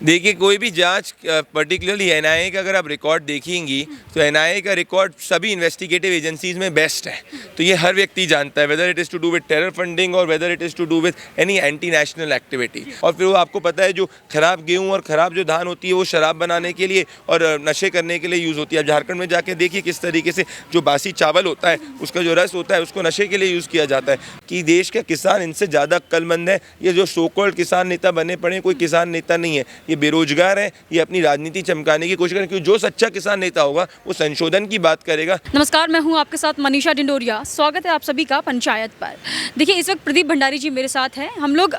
देखिए, कोई भी जांच पर्टिकुलरली एनआईए का अगर आप रिकॉर्ड देखेंगी तो एनआईए का रिकॉर्ड सभी इन्वेस्टिगेटिव एजेंसीज में बेस्ट है। तो ये हर व्यक्ति जानता है, whether it is to do with terror funding और whether it is to do with any anti national activity. और फिर वो आपको पता है, जो खराब गेहूँ और ख़राब जो धान होती है वो शराब बनाने के लिए और नशे करने के लिए यूज़ होती है। अब झारखंड में जाके देखिए किस तरीके से जो बासी चावल होता है उसका जो रस होता है उसको नशे के लिए यूज़ किया जाता है। कि देश का किसान इनसे ज़्यादा अक्लमंद है। ये जो सो कॉल्ड किसान नेता बने पड़े, कोई किसान नेता नहीं है, ये बेरोजगार है। ये अपनी राजनीति चमकाने की कोशिश करें, क्योंकि जो सच्चा किसान नेता होगा वो संशोधन की बात करेगा। नमस्कार, मैं हूं आपके साथ मनीषा डिंडोरिया। स्वागत है आप सभी का पंचायत पर। देखिए, इस वक्त प्रदीप भंडारी जी मेरे साथ हैं। हम लोग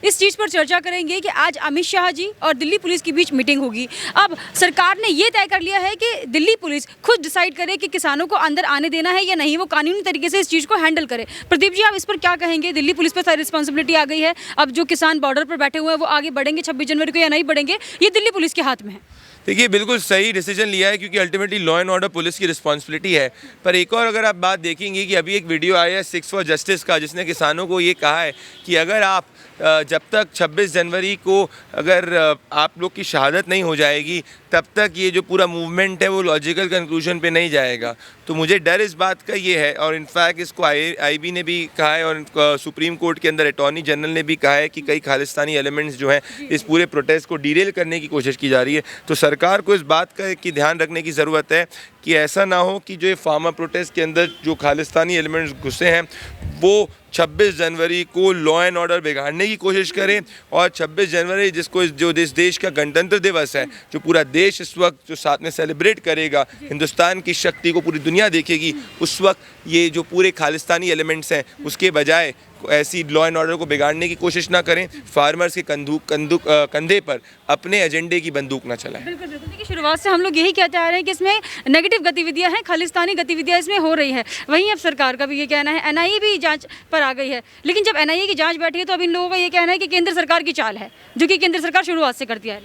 इस चीज़ पर चर्चा करेंगे कि आज अमित शाह जी और दिल्ली पुलिस के बीच मीटिंग होगी। अब सरकार ने ये तय कर लिया है कि दिल्ली पुलिस खुद डिसाइड करे कि किसानों को अंदर आने देना है या नहीं, वो कानूनी तरीके से इस चीज़ को हैंडल करे। प्रदीप जी, आप इस पर क्या कहेंगे? दिल्ली पुलिस पर सारी रिस्पॉन्सिबिलिटी आ गई है। अब जो किसान बॉर्डर पर बैठे हुए हैं वो आगे बढ़ेंगे 26 जनवरी को या नहीं बढ़ेंगे, ये दिल्ली पुलिस के हाथ में है। देखिए, बिल्कुल सही डिसीजन लिया है, क्योंकि ultimately law and order police की रिस्पॉन्सिबिलिटी है। पर एक और अगर आप बात देखेंगे कि अभी एक वीडियो आया है 6 फॉर जस्टिस का, जिसने किसानों को ये कहा है कि अगर आप जब तक 26 जनवरी को अगर आप लोग की शहादत नहीं हो जाएगी तब तक ये जो पूरा मूवमेंट है वो लॉजिकल कंक्लूजन पे नहीं जाएगा। तो मुझे डर इस बात का ये है, और इनफैक्ट इसको आईबी ने भी कहा है और सुप्रीम कोर्ट के अंदर अटॉर्नी जनरल ने भी कहा है कि कई खालिस्तानी एलिमेंट्स जो हैं इस पूरे प्रोटेस्ट को डीरेल करने की कोशिश की जा रही है। तो सरकार को इस बात का की ध्यान रखने की ज़रूरत है कि ऐसा ना हो कि जो ये फार्मर प्रोटेस्ट के अंदर जो खालिस्तानी एलिमेंट्स घुसे हैं वो 26 जनवरी को लॉ एंड ऑर्डर बिगाड़ने की कोशिश करें। और 26 जनवरी जिसको जो इस देश का गणतंत्र दिवस है, जो पूरा देश इस वक्त जो साथ में सेलिब्रेट करेगा, हिंदुस्तान की शक्ति को पूरी दुनिया देखेगी, उस वक्त ये जो पूरे खालिस्तानी एलिमेंट्स हैं उसके बजाय ऐसी लॉ एंड ऑर्डर को बिगाड़ने की कोशिश ना करें। फार्मर्स के कंधे पर अपने एजेंडे की बंदूक ना चलाएं। बिल्कुल बिल्कुल। देखिए, शुरुआत से हम लोग यही कहते आ रहे हैं कि इसमें नेगेटिव गतिविधियां हैं, खालिस्तानी गतिविधियां इसमें हो रही है। वहीं अब सरकार का भी ये कहना है, एनआईए भी जांच पर आ गई है। लेकिन जब एनआईए की जांच बैठी है तो अब इन लोगों का ये कहना है कि केंद्र सरकार की चाल है, जो कि केंद्र सरकार शुरुआत से करती है।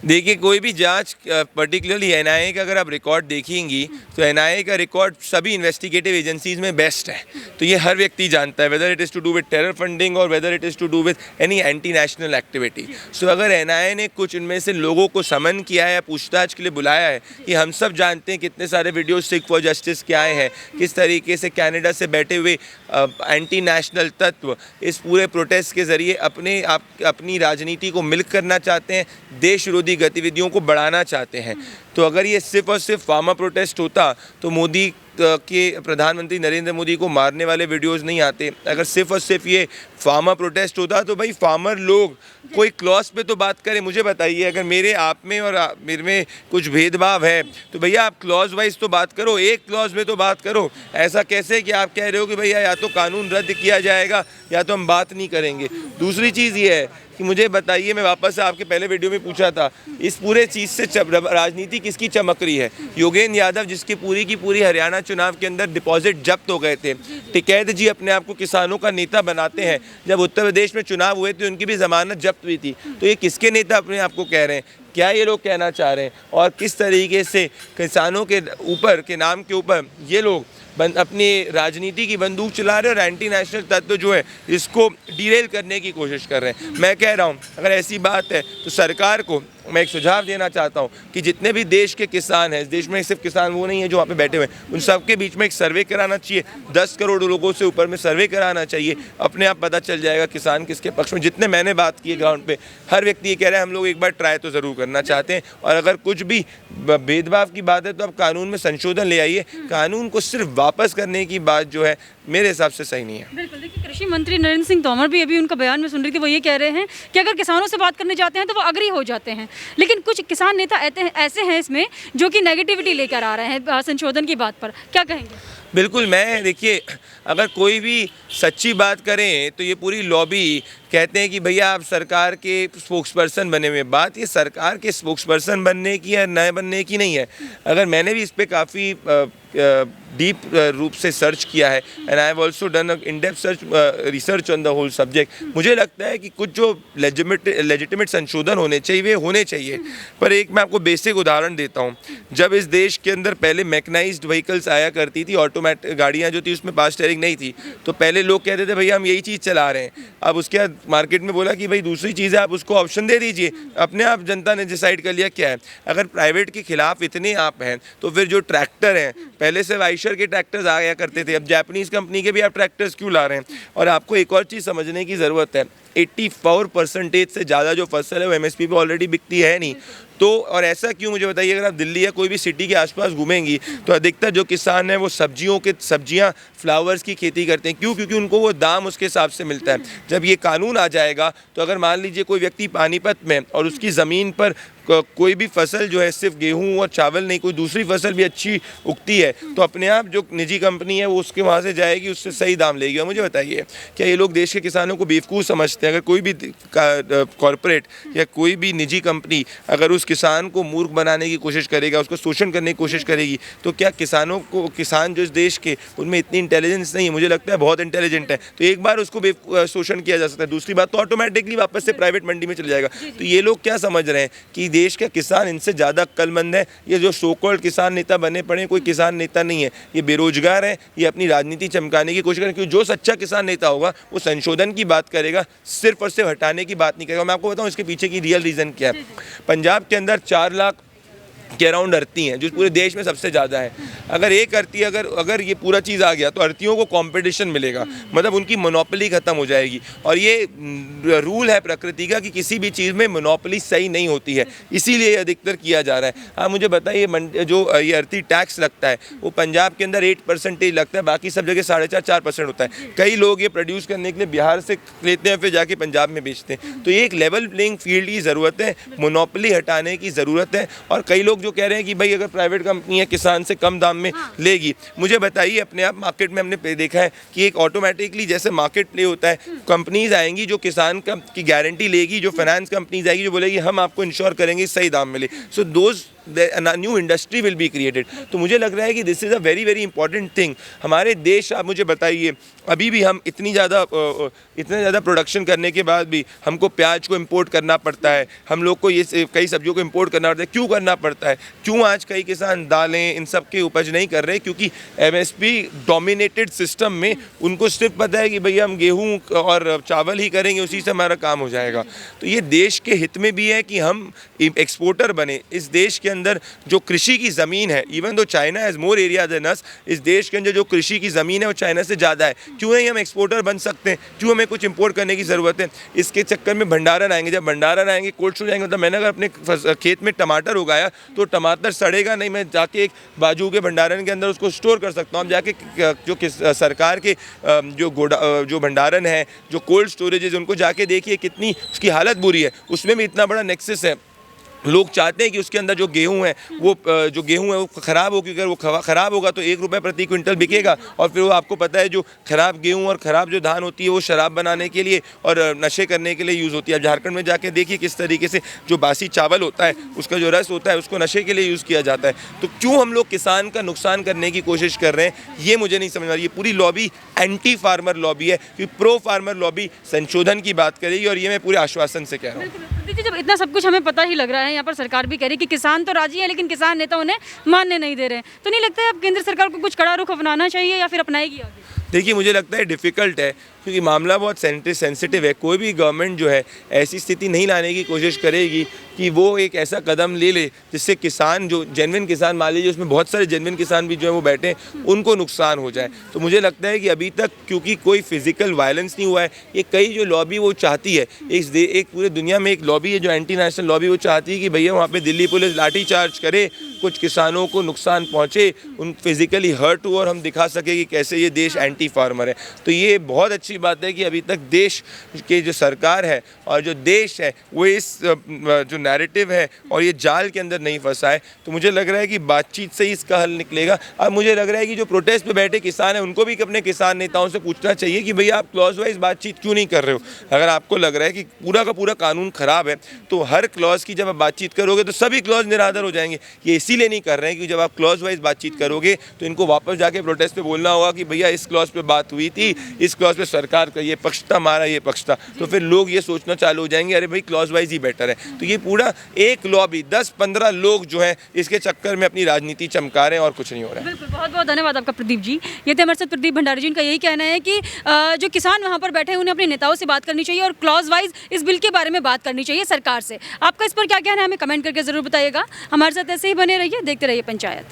देखिए, कोई भी जांच पर्टिकुलरली एनआईए का अगर आप रिकॉर्ड देखेंगी तो एनआईए का रिकॉर्ड सभी इन्वेस्टिगेटिव एजेंसीज में बेस्ट है। तो ये हर व्यक्ति जानता है, whether it is to do with terror funding और whether it is to do with any anti national activity. So अगर एनआईए ने कुछ इनमें से लोगों को समन किया है या पूछताछ के लिए बुलाया है, कि हम सब जानते हैं कितने सारे वीडियो सिख फॉर जस्टिस के आए हैं, किस तरीके से कनाडा से बैठे हुए एंटी नेशनल तत्व इस पूरे प्रोटेस्ट के ज़रिए अपनी राजनीति को मिल्क करना चाहते हैं, देश विरोधी गतिविधियों को बढ़ाना चाहते हैं। तो अगर ये सिर्फ और सिर्फ फार्मर प्रोटेस्ट होता तो मोदी के प्रधानमंत्री नरेंद्र मोदी को मारने वाले वीडियोस नहीं आते। अगर सिर्फ और सिर्फ ये फार्मर प्रोटेस्ट होता तो भाई फार्मर लोग कोई क्लॉज पे तो बात करें। मुझे बताइए, अगर मेरे आप में और मेरे में कुछ भेदभाव है तो भैया आप क्लॉज वाइज तो बात करो, एक क्लॉज में तो बात करो। ऐसा कैसे कि आप कह रहे हो कि भैया या तो कानून रद्द किया जाएगा या तो हम बात नहीं करेंगे। दूसरी चीज़ ये है कि मुझे बताइए, मैं वापस से आपके पहले वीडियो में पूछा था, इस पूरे चीज़ से राजनीति किसकी चमक रही है? योगेंद्र यादव, जिसकी पूरी की पूरी हरियाणा चुनाव के अंदर डिपॉजिट जब्त हो गए थे। टिकैत जी अपने आप को किसानों का नेता बनाते हैं, जब उत्तर प्रदेश में चुनाव हुए थे उनकी भी जमानत जब्त हुई थी। तो ये किसके नेता अपने आप को कह रहे हैं? क्या ये लोग कहना चाह रहे हैं? और किस तरीके से किसानों के ऊपर के नाम के ऊपर ये लोग अपनी राजनीति की बंदूक चला रहे हैं और एंटी नेशनल तत्व जो है इसको डीरेल करने की कोशिश कर रहे हैं। मैं कह रहा हूँ, अगर ऐसी बात है तो सरकार को मैं एक सुझाव देना चाहता हूँ कि जितने भी देश के किसान हैं, इस देश में सिर्फ किसान वो नहीं है जो वहाँ पे बैठे हुए हैं, उन सब के बीच में एक सर्वे कराना चाहिए। 10 करोड़ लोगों से ऊपर में सर्वे कराना चाहिए। अपने आप पता चल जाएगा किसान किसके पक्ष में। जितने मैंने बात की है ग्राउंड पे, हर व्यक्ति ये कह रहा है हम लोग एक बार ट्राई तो ज़रूर करना चाहते हैं। और अगर कुछ भी भेदभाव की बात है तो आप कानून में संशोधन ले आइए। कानून को सिर्फ वापस करने की बात जो है मेरे हिसाब से सही नहीं है। बिल्कुल। देखिए, कृषि मंत्री नरेंद्र सिंह तोमर भी अभी उनका बयान में सुन रही थी, वो ये कह रहे हैं कि अगर किसानों से बात करने जाते हैं तो वो अग्री हो जाते हैं। लेकिन कुछ किसान नेता ऐसे हैं इसमें जो कि नेगेटिविटी लेकर आ रहे हैं संशोधन की बात पर, क्या कहेंगे? बिल्कुल, मैं देखिए, अगर कोई भी सच्ची बात करें तो ये पूरी लॉबी कहते हैं कि भैया आप सरकार के स्पोक्सपर्सन बने हुए। बात ये सरकार के स्पोक्सपर्सन बनने की या नए बनने की नहीं है। अगर मैंने भी इस पर काफ़ी डीप रूप से सर्च किया है and I have also done in depth research on the whole subject. मुझे लगता है कि कुछ जो लेजिटिमेट संशोधन होने चाहिए वे होने चाहिए। पर एक मैं आपको बेसिक उदाहरण देता हूँ। जब इस देश के अंदर पहले मैकेनाइज्ड व्हीकल्स आया करती थी, ऑटोमेटिक गाड़ियाँ जो थी उसमें फास्ट फंडिंग नहीं थी तो पहले लोग कहते थे भैया हम यही चीज़ चला रहे हैं। अब उसके बाद मार्केट में बोला कि भाई दूसरी चीज़ है, आप उसको ऑप्शन दे दीजिए, अपने आप जनता ने डिसाइड कर लिया क्या है। अगर प्राइवेट के खिलाफ इतने आप हैं तो फिर जो ट्रैक्टर हैं, पहले से आइशर के ट्रैक्टर्स आया करते थे, अब जापानीज़ कंपनी के भी आप ट्रैक्टर्स क्यों ला रहे हैं। और आपको एक और चीज़ समझने की ज़रूरत है, 84% से ज़्यादा जो फसल है वो MSP पे ऑलरेडी बिकती है नहीं। तो और ऐसा क्यों, मुझे बताइए। अगर आप दिल्ली या कोई भी सिटी के आसपास घूमेंगी तो अधिकतर जो किसान हैं वो सब्जियां फ्लावर्स की खेती करते हैं। क्यों? क्योंकि उनको वो दाम उसके हिसाब से मिलता है। जब ये कानून आ जाएगा तो अगर मान लीजिए कोई व्यक्ति पानीपत में और उसकी ज़मीन पर कोई भी फसल जो है, सिर्फ गेहूं और चावल नहीं, कोई दूसरी फसल भी अच्छी उगती है, तो अपने आप जो निजी कंपनी है वो उसके वहाँ से जाएगी, उससे सही दाम लेगी। और मुझे बताइए, क्या ये लोग देश के किसानों को बेवकूफ़ समझते हैं? अगर कोई भी कॉरपोरेट या कोई भी निजी कंपनी अगर उस किसान को मूर्ख बनाने की कोशिश करेगा, उसको शोषण करने की कोशिश करेगी, तो क्या किसान जो इस देश के, उनमें इतनी इंटेलिजेंस नहीं है? मुझे लगता है बहुत इंटेलिजेंट है। तो एक बार उसको शोषण किया जा सकता है, दूसरी बात तो ऑटोमेटिकली वापस से प्राइवेट मंडी में चले जाएगा। तो ये लोग क्या समझ रहे हैं कि देश का किसान इनसे ज़्यादा अक्लमंद है? ये जो सो कॉल्ड किसान नेता बने पड़े, कोई किसान नेता नहीं है, ये बेरोजगार है, ये अपनी राजनीति चमकाने की कोशिश करें। क्योंकि जो सच्चा किसान नेता होगा वो संशोधन की बात करेगा, सिर्फ और सिर्फ हटाने की बात नहीं करेगा। मैं आपको बताऊं इसके पीछे की रियल रीज़न क्या है। पंजाब के अंदर 4 लाख के अराउंड अर्थी हैं, जो पूरे देश में सबसे ज़्यादा है। अगर एक अर्थी अगर ये पूरा चीज़ आ गया तो अर्थियों को कंपटीशन मिलेगा, मतलब उनकी मोनोपोली ख़त्म हो जाएगी। और ये रूल है प्रकृति का कि किसी भी चीज़ में मोनोपोली सही नहीं होती है, इसीलिए अधिकतर किया जा रहा है। हाँ, मुझे बताइए, जो ये अर्थी टैक्स लगता है वो पंजाब के अंदर 8% लगता है, बाकी सब जगह 4.5-4% होता है। कई लोग ये प्रोड्यूस करने के लिए बिहार से लेते हैं, फिर जाके पंजाब में बेचते हैं। तो ये एक लेवल प्लेइंग फील्ड की ज़रूरत है, मोनोपोली हटाने की ज़रूरत है। और कई लोग जो कह रहे हैं कि भाई अगर प्राइवेट कंपनी है किसान से कम दाम में लेगी, मुझे बताइए, अपने आप मार्केट में हमने देखा है कि एक ऑटोमेटिकली जैसे मार्केट प्ले होता है, कंपनीज आएंगी जो किसान की गारंटी लेगी, जो फाइनेंस कंपनीज आएगी जो बोलेगी हम आपको इंश्योर करेंगे सही दाम मिले। So those new industry will be created. तो मुझे लग रहा है कि this is a very very important thing. हमारे देश, आप मुझे बताइए, अभी भी हम इतने ज़्यादा प्रोडक्शन करने के बाद भी हमको प्याज को इंपोर्ट करना पड़ता है, हम लोग को ये कई सब्जियों को इंपोर्ट करना पड़ता है। क्यों करना पड़ता है? क्यों आज कई किसान दालें इन सब की उपज नहीं कर रहे? क्योंकि MSP डोमिनेटेड सिस्टम में उनको सिर्फ पता है कि भैया हम गेहूँ और चावल ही करेंगे, उसी से हमारा काम हो जाएगा। तो ये देश के हित में भी है कि हम एक्सपोर्टर बने। इस देश के अंदर जो कृषि की ज़मीन है, even though China has more area than us, इस देश के अंदर जो कृषि की ज़मीन है वो चाइना से ज़्यादा है। क्यों नहीं हम एक्सपोर्टर बन सकते हैं? क्यों हमें कुछ इंपोर्ट करने की ज़रूरत है? इसके चक्कर में भंडारण आएंगे, जब भंडारण आएंगे, कोल्ड स्टोरेज आएंगे, मतलब मैंने अगर अपने खेत में टमाटर उगाया तो टमाटर सड़ेगा नहीं, मैं जाके एक बाजू के भंडारण के अंदर उसको स्टोर कर सकता हूँ। हम जाके जो सरकार के जो भंडारण है, जो कोल्ड स्टोरेज है, उनको जाके देखिए कितनी उसकी हालत बुरी है। उसमें भी इतना बड़ा नेक्सस है। लोग चाहते हैं कि उसके अंदर जो गेहूं है वो ख़राब हो, क्योंकि अगर वो ख़राब होगा तो 1 रुपये प्रति क्विंटल बिकेगा। और फिर वो आपको पता है जो ख़राब गेहूं और ख़राब जो धान होती है वो शराब बनाने के लिए और नशे करने के लिए यूज़ होती है। अब झारखंड में जाके देखिए किस तरीके से जो बासी चावल होता है उसका जो रस होता है उसको नशे के लिए यूज़ किया जाता है। तो क्यों हम लोग किसान का नुकसान करने की कोशिश कर रहे हैं, ये मुझे नहीं समझ आ रही। ये पूरी लॉबी एंटी फार्मर लॉबी है, क्योंकि प्रो फार्मर लॉबी संशोधन की बात करेगी, और ये मैं पूरे आश्वासन से कह रहा हूँ। देखिए, जब इतना सब कुछ हमें पता ही लग रहा है, यहाँ पर सरकार भी कह रही है कि किसान तो राजी है लेकिन किसान नेता उन्हें मानने नहीं दे रहे हैं, तो नहीं लगता है अब केंद्र सरकार को कुछ कड़ा रुख अपनाना चाहिए या फिर अपनाएगी आगे? देखिए, मुझे लगता है डिफ़िकल्ट है, क्योंकि मामला बहुत सेंसिटिव है। कोई भी गवर्नमेंट जो है ऐसी स्थिति नहीं लाने की कोशिश करेगी कि वो एक ऐसा कदम ले ले जिससे किसान, जो जेन्युइन किसान, मान लीजिए उसमें बहुत सारे जेन्युइन किसान भी जो है वो बैठे हैं, उनको नुकसान हो जाए। तो मुझे लगता है कि अभी तक क्योंकि कोई फिजिकल वायलेंस नहीं हुआ है, ये कई जो लॉबी वो चाहती है, एक पूरे दुनिया में एक लॉबी है जो एंटी नेशनल लॉबी, वो चाहती है कि भैया वहाँ पे दिल्ली पुलिस लाठीचार्ज करे, कुछ किसानों को नुकसान पहुँचे, उन फिजिकली हर्ट हो, और हम दिखा सके कि कैसे ये देश एंटी फार्मर है। तो ये बहुत अच्छी बात है कि अभी तक देश के जो सरकार है और जो देश है वो इस जो नैरेटिव है और ये जाल के अंदर नहीं फंसा है। तो मुझे लग रहा है कि बातचीत से ही इसका हल निकलेगा। अब मुझे लग रहा है कि जो प्रोटेस्ट पे बैठे किसान हैं उनको भी अपने किसान नेताओं से पूछना चाहिए कि भैया आप क्लॉज वाइज बातचीत क्यों नहीं कर रहे हो। अगर आपको लग रहा है कि पूरा का पूरा कानून ख़राब है तो हर क्लॉज की जब आप बातचीत करोगे तो सभी क्लॉज निरादर हो जाएंगे। ये इसी इसीलिए नहीं कर रहे हैं कि जब आप क्लॉज वाइज बातचीत करोगे तो इनको वापस जाके प्रोटेस्ट पे बोलना होगा कि भैया इस क्लॉज पे बात हुई थी, इस क्लॉज पे सरकार का ये पक्ष था, हमारा ये पक्ष था, तो फिर लोग ये सोचना चालू हो जाएंगे अरे भाई क्लॉज वाइज ही बेटर है। तो ये पूरा एक लॉबी 10-15 लोग जो हैं इसके चक्कर में अपनी राजनीति चमका रहे हैं और कुछ नहीं हो रहा है। बिल्कुल, बहुत बहुत धन्यवाद आपका प्रदीप जी। ये थे हमारे साथ प्रदीप भंडारी जी। इनका यही कहना है कि जो किसान वहाँ पर बैठे हैं उन्हें अपने नेताओं से बात करनी चाहिए और क्लॉज वाइज इस बिल के बारे में बात करनी चाहिए सरकार से। आपका इस पर क्या कहना है हमें कमेंट करके ज़रूर बताइएगा। हमारे साथ ऐसे ही बने रहिए, देखते रहिए पंचायत।